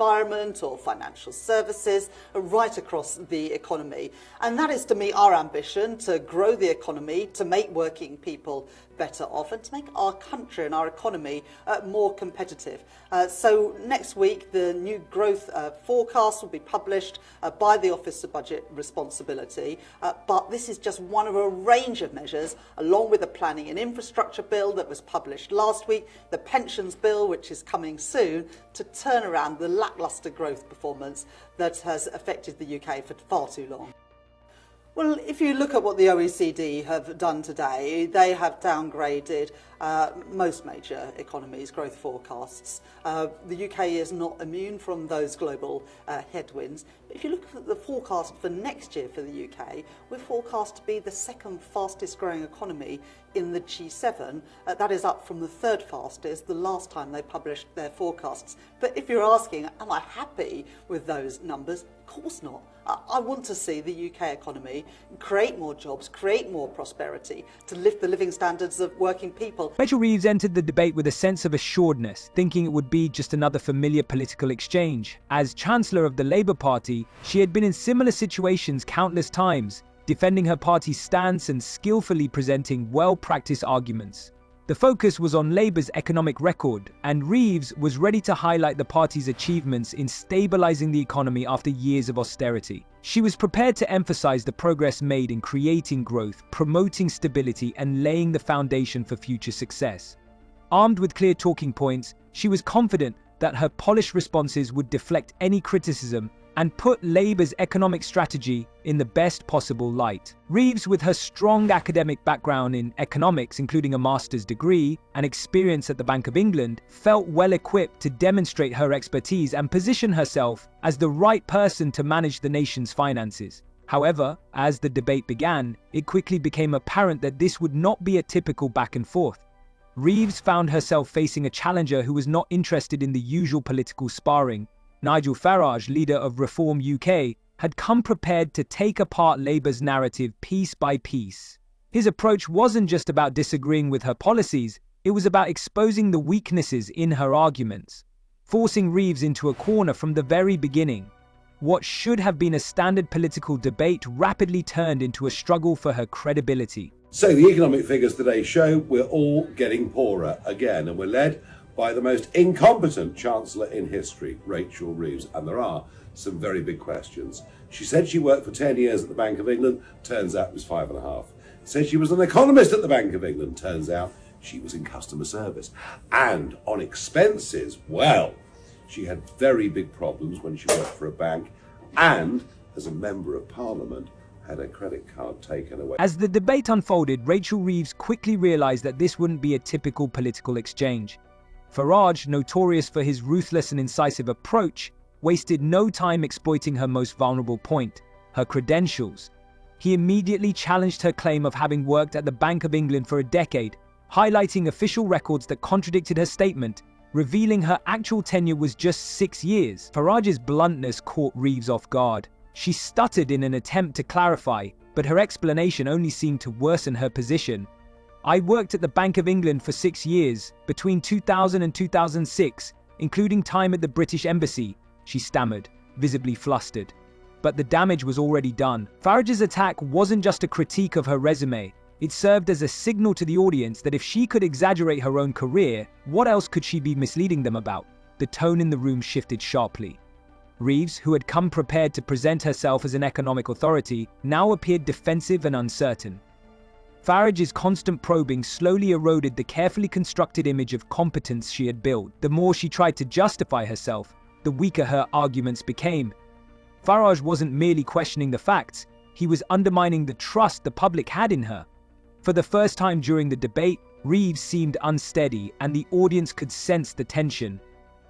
environment or financial services, right across the economy. And that is to meet our ambition to grow the economy, to make working people better off and to make our country and our economy more competitive. So next week the new growth forecast will be published by the Office of Budget Responsibility, but this is just one of a range of measures, along with the planning and infrastructure bill that was published last week, the pensions bill which is coming soon, to turn around the lacklustre growth performance that has affected the UK for far too long. Well, if you look at what the OECD have done today, they have downgraded most major economies' growth forecasts. The UK is not immune from those global headwinds. But if you look at the forecast for next year for the UK, we're forecast to be the second fastest growing economy in the G7. That is up from the third fastest the last time they published their forecasts. But if you're asking, am I happy with those numbers? Of course not. I want to see the UK economy create more jobs, create more prosperity, to lift the living standards of working people. Nigel Reeves entered the debate with a sense of assuredness, thinking it would be just another familiar political exchange. As Chancellor of the Labour Party, she had been in similar situations countless times, defending her party's stance and skillfully presenting well-practiced arguments. The focus was on Labour's economic record, and Reeves was ready to highlight the party's achievements in stabilising the economy after years of austerity. She was prepared to emphasise the progress made in creating growth, promoting stability, and laying the foundation for future success. Armed with clear talking points, she was confident that her polished responses would deflect any criticism and put Labour's economic strategy in the best possible light. Reeves, with her strong academic background in economics, including a master's degree and experience at the Bank of England, felt well equipped to demonstrate her expertise and position herself as the right person to manage the nation's finances. However, as the debate began, it quickly became apparent that this would not be a typical back and forth. Reeves found herself facing a challenger who was not interested in the usual political sparring. Nigel Farage, leader of Reform UK, had come prepared to take apart Labour's narrative piece by piece. His approach wasn't just about disagreeing with her policies, it was about exposing the weaknesses in her arguments, forcing Reeves into a corner from the very beginning. What should have been a standard political debate rapidly turned into a struggle for her credibility. So the economic figures today show we're all getting poorer again, and we're led by the most incompetent Chancellor in history, Rachel Reeves. And there are some very big questions. She said she worked for 10 years at the Bank of England, turns out it was 5.5. Said she was an economist at the Bank of England, turns out she was in customer service. And on expenses, well, she had very big problems when she worked for a bank and as a Member of Parliament had her credit card taken away. As the debate unfolded, Rachel Reeves quickly realised that this wouldn't be a typical political exchange. Farage, notorious for his ruthless and incisive approach, wasted no time exploiting her most vulnerable point, her credentials. He immediately challenged her claim of having worked at the Bank of England for a decade, highlighting official records that contradicted her statement, revealing her actual tenure was just 6 years. Farage's bluntness caught Reeves off guard. She stuttered in an attempt to clarify, but her explanation only seemed to worsen her position. I worked at the Bank of England for 6 years, between 2000 and 2006, including time at the British Embassy, she stammered, visibly flustered. But the damage was already done. Farage's attack wasn't just a critique of her resume. It served as a signal to the audience that if she could exaggerate her own career, what else could she be misleading them about? The tone in the room shifted sharply. Reeves, who had come prepared to present herself as an economic authority, now appeared defensive and uncertain. Farage's constant probing slowly eroded the carefully constructed image of competence she had built. The more she tried to justify herself, the weaker her arguments became. Farage wasn't merely questioning the facts, he was undermining the trust the public had in her. For the first time during the debate, Reeves seemed unsteady, and the audience could sense the tension.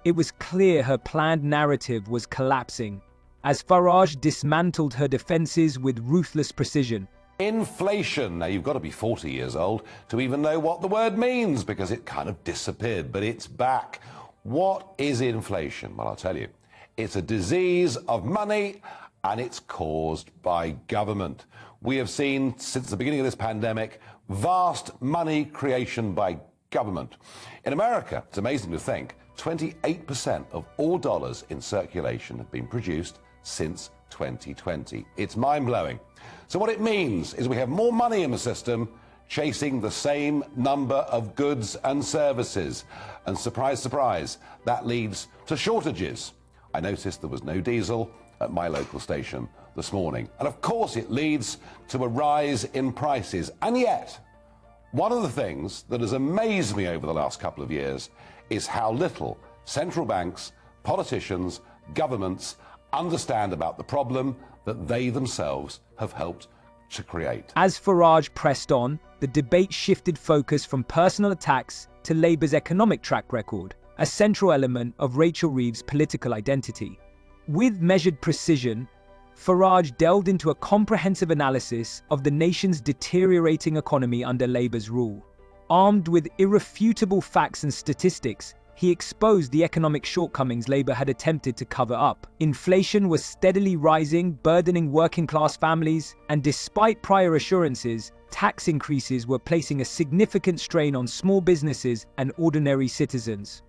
It was clear her planned narrative was collapsing, as Farage dismantled her defenses with ruthless precision. Inflation. Now, you've got to be 40 years old to even know what the word means, because it kind of disappeared, but it's back. What is inflation? Well, I'll tell you. It's a disease of money, and it's caused by government. We have seen, since the beginning of this pandemic, vast money creation by government. In America, it's amazing to think, 28% of all dollars in circulation have been produced since 2020. It's mind-blowing. So what it means is we have more money in the system chasing the same number of goods and services. And surprise, surprise, that leads to shortages. I noticed there was no diesel at my local station this morning. And of course it leads to a rise in prices. And yet, one of the things that has amazed me over the last couple of years is how little central banks, politicians, governments understand about the problem that they themselves have helped to create. As Farage pressed on, the debate shifted focus from personal attacks to Labour's economic track record, a central element of Rachel Reeves' political identity. With measured precision, Farage delved into a comprehensive analysis of the nation's deteriorating economy under Labour's rule. Armed with irrefutable facts and statistics, he exposed the economic shortcomings Labour had attempted to cover up. Inflation was steadily rising, burdening working-class families, and despite prior assurances, tax increases were placing a significant strain on small businesses and ordinary citizens.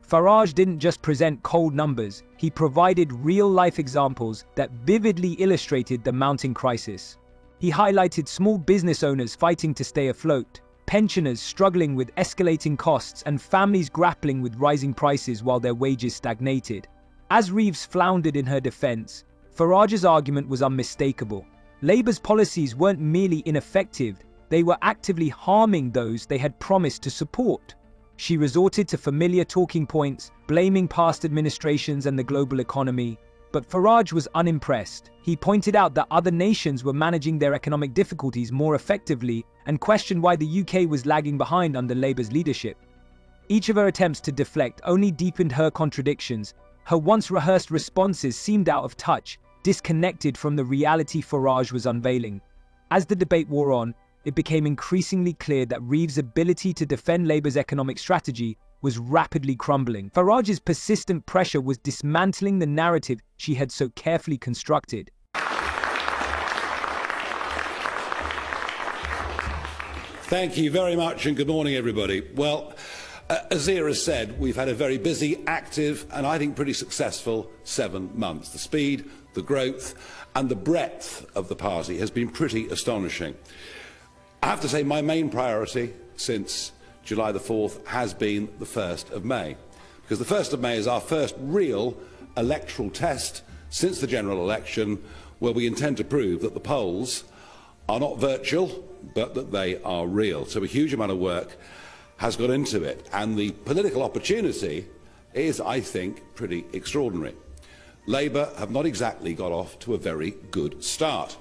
Farage didn't just present cold numbers, he provided real-life examples that vividly illustrated the mounting crisis. He highlighted small business owners fighting to stay afloat, pensioners struggling with escalating costs, and families grappling with rising prices while their wages stagnated. As Reeves floundered in her defense, Farage's argument was unmistakable. Labour's policies weren't merely ineffective, they were actively harming those they had promised to support. She resorted to familiar talking points, blaming past administrations and the global economy. But Farage was unimpressed. He pointed out that other nations were managing their economic difficulties more effectively and questioned why the UK was lagging behind under Labour's leadership. Each of her attempts to deflect only deepened her contradictions. Her once rehearsed responses seemed out of touch, disconnected from the reality Farage was unveiling. As the debate wore on, it became increasingly clear that Reeves' ability to defend Labour's economic strategy was rapidly crumbling. Farage's persistent pressure was dismantling the narrative she had so carefully constructed. Thank you very much and good morning, everybody. Well, as Zira has said, we've had a very busy, active and I think pretty successful 7 months. The speed, the growth and the breadth of the party has been pretty astonishing. I have to say my main priority since July the 4th has been the 1st of May, because the 1st of May is our first real electoral test since the general election, where we intend to prove that the polls are not virtual, but that they are real. So a huge amount of work has got into it, and the political opportunity is, I think, pretty extraordinary. Labour have not exactly got off to a very good start.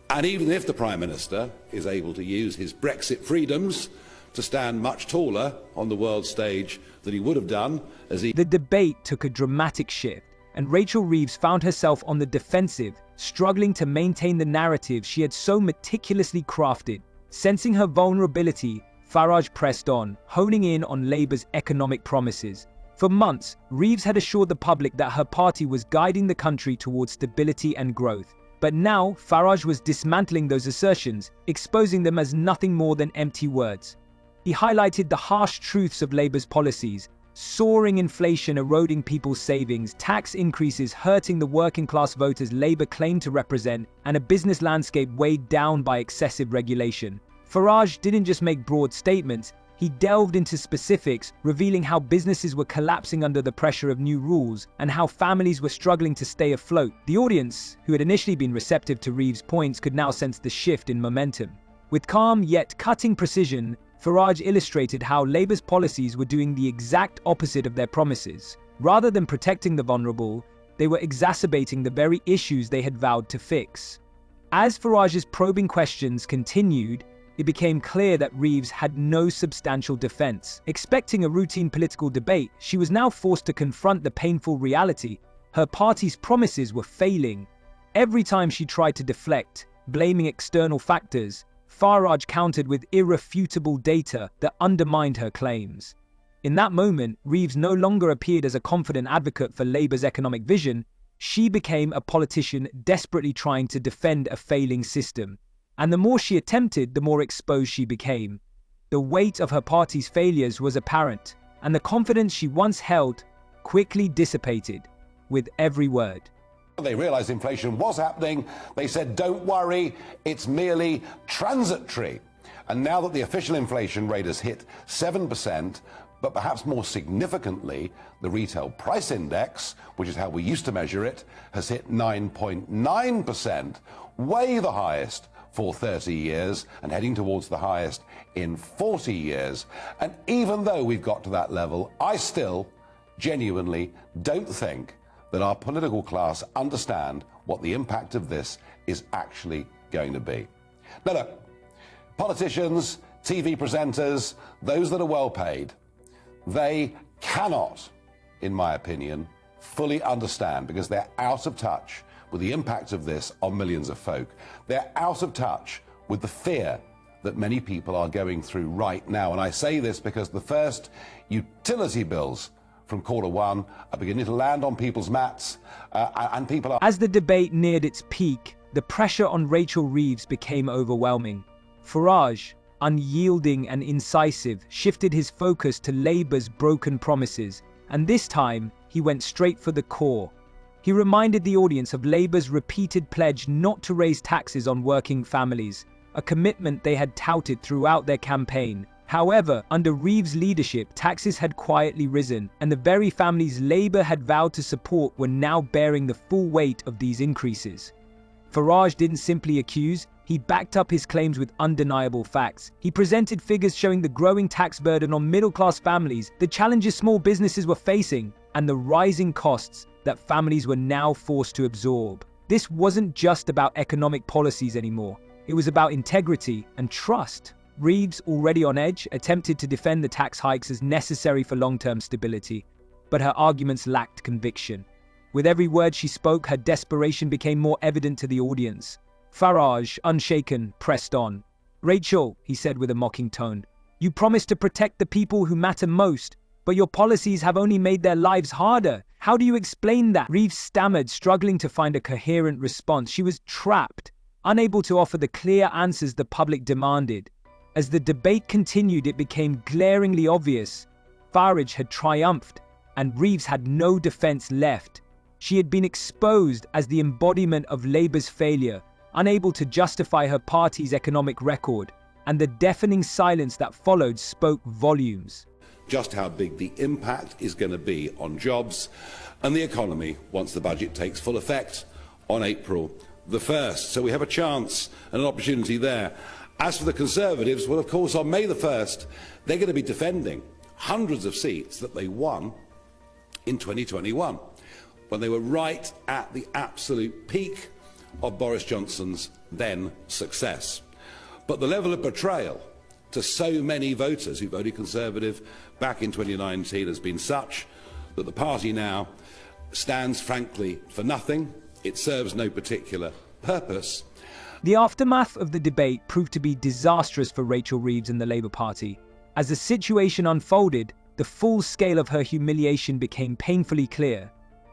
And even if the Prime Minister is able to use his Brexit freedoms to stand much taller on the world stage than he would have done as he... The debate took a dramatic shift, and Rachel Reeves found herself on the defensive, struggling to maintain the narrative she had so meticulously crafted. Sensing her vulnerability, Farage pressed on, honing in on Labour's economic promises. For months, Reeves had assured the public that her party was guiding the country towards stability and growth. But now, Farage was dismantling those assertions, exposing them as nothing more than empty words. He highlighted the harsh truths of Labour's policies: soaring inflation eroding people's savings, tax increases hurting the working-class voters Labour claimed to represent, and a business landscape weighed down by excessive regulation. Farage didn't just make broad statements, he delved into specifics, revealing how businesses were collapsing under the pressure of new rules and how families were struggling to stay afloat. The audience, who had initially been receptive to Reeves' points, could now sense the shift in momentum. With calm yet cutting precision, Farage illustrated how Labour's policies were doing the exact opposite of their promises. Rather than protecting the vulnerable, they were exacerbating the very issues they had vowed to fix. As Farage's probing questions continued, it became clear that Reeves had no substantial defense. Expecting a routine political debate, she was now forced to confront the painful reality. Her party's promises were failing. Every time she tried to deflect, blaming external factors, Farage countered with irrefutable data that undermined her claims. In that moment, Reeves no longer appeared as a confident advocate for Labour's economic vision. She became a politician desperately trying to defend a failing system. And the more she attempted, the more exposed she became. The weight of her party's failures was apparent. and the confidence she once held quickly dissipated with every word. They realised inflation was happening. They said, don't worry, it's merely transitory. And now that the official inflation rate has hit 7%, but perhaps more significantly, the retail price index, which is how we used to measure it, has hit 9.9%, way the highest for 30 years and heading towards the highest in 40 years. And even though we've got to that level, I still genuinely don't think that our political class understand what the impact of this is actually going to be. Now look, politicians, TV presenters, those that are well paid, they cannot, in my opinion, fully understand, because they're out of touch with the impact of this on millions of folk. They're out of touch with the fear that many people are going through right now. And I say this because the first utility bills from Q1 are beginning to land on people's mats, and people are... As the debate neared its peak, the pressure on Rachel Reeves became overwhelming. Farage, unyielding and incisive, shifted his focus to Labour's broken promises, and this time he went straight for the core. He reminded the audience of Labour's repeated pledge not to raise taxes on working families, a commitment they had touted throughout their campaign. However, under Reeves' leadership, taxes had quietly risen, and the very families Labour had vowed to support were now bearing the full weight of these increases. Farage didn't simply accuse, he backed up his claims with undeniable facts. He presented figures showing the growing tax burden on middle-class families, the challenges small businesses were facing, and the rising costs that families were now forced to absorb. This wasn't just about economic policies anymore. It was about integrity and trust. Reeves, already on edge, attempted to defend the tax hikes as necessary for long-term stability, but her arguments lacked conviction. With every word she spoke, her desperation became more evident to the audience. Farage, unshaken, pressed on. "Rachel," he said with a mocking tone, "you promised to protect the people who matter most, but your policies have only made their lives harder. How do you explain that?" Reeves stammered, struggling to find a coherent response. She was trapped, unable to offer the clear answers the public demanded. As the debate continued, it became glaringly obvious. Farage had triumphed, and Reeves had no defense left. She had been exposed as the embodiment of Labour's failure, unable to justify her party's economic record, and the deafening silence that followed spoke volumes. Just how big the impact is going to be on jobs and the economy once the budget takes full effect on April the 1st. So we have a chance and an opportunity there. As for the Conservatives, well, of course, on May the 1st, they're going to be defending hundreds of seats that they won in 2021, when they were right at the absolute peak of Boris Johnson's then success. But the level of betrayal to so many voters who voted Conservative back in 2019 has been such that the party now stands, frankly, for nothing. It serves no particular purpose. The aftermath of the debate proved to be disastrous for Rachel Reeves and the Labour Party. As the situation unfolded, the full scale of her humiliation became painfully clear.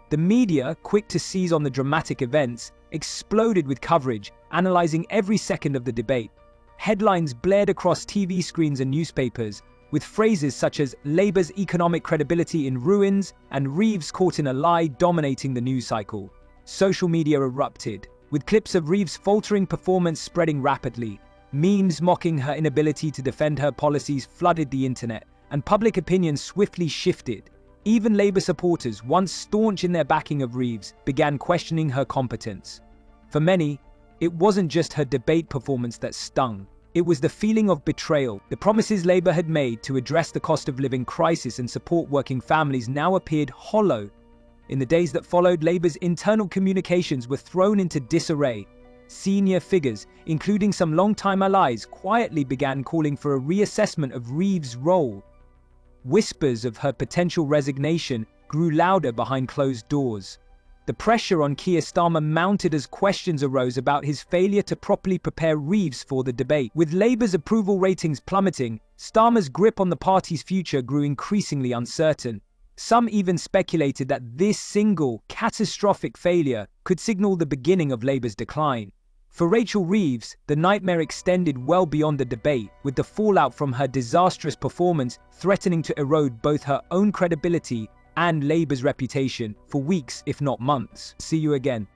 The media, quick to seize on the dramatic events, exploded with coverage, analysing every second of the debate. Headlines blared across TV screens and newspapers, with phrases such as "Labour's economic credibility in ruins" and "Reeves caught in a lie" dominating the news cycle. Social media erupted, with clips of Reeves' faltering performance spreading rapidly. Memes mocking her inability to defend her policies flooded the internet, and public opinion swiftly shifted. Even Labour supporters, once staunch in their backing of Reeves, began questioning her competence. For many, it wasn't just her debate performance that stung. It was the feeling of betrayal. The promises Labour had made to address the cost of living crisis and support working families now appeared hollow. In the days that followed, Labour's internal communications were thrown into disarray. Senior figures, including some long-time allies, quietly began calling for a reassessment of Reeves' role. Whispers of her potential resignation grew louder behind closed doors. The pressure on Keir Starmer mounted as questions arose about his failure to properly prepare Reeves for the debate. With Labour's approval ratings plummeting, Starmer's grip on the party's future grew increasingly uncertain. Some even speculated that this single, catastrophic failure could signal the beginning of Labour's decline. For Rachel Reeves, the nightmare extended well beyond the debate, with the fallout from her disastrous performance threatening to erode both her own credibility and Labour's reputation for weeks, if not months. See you again.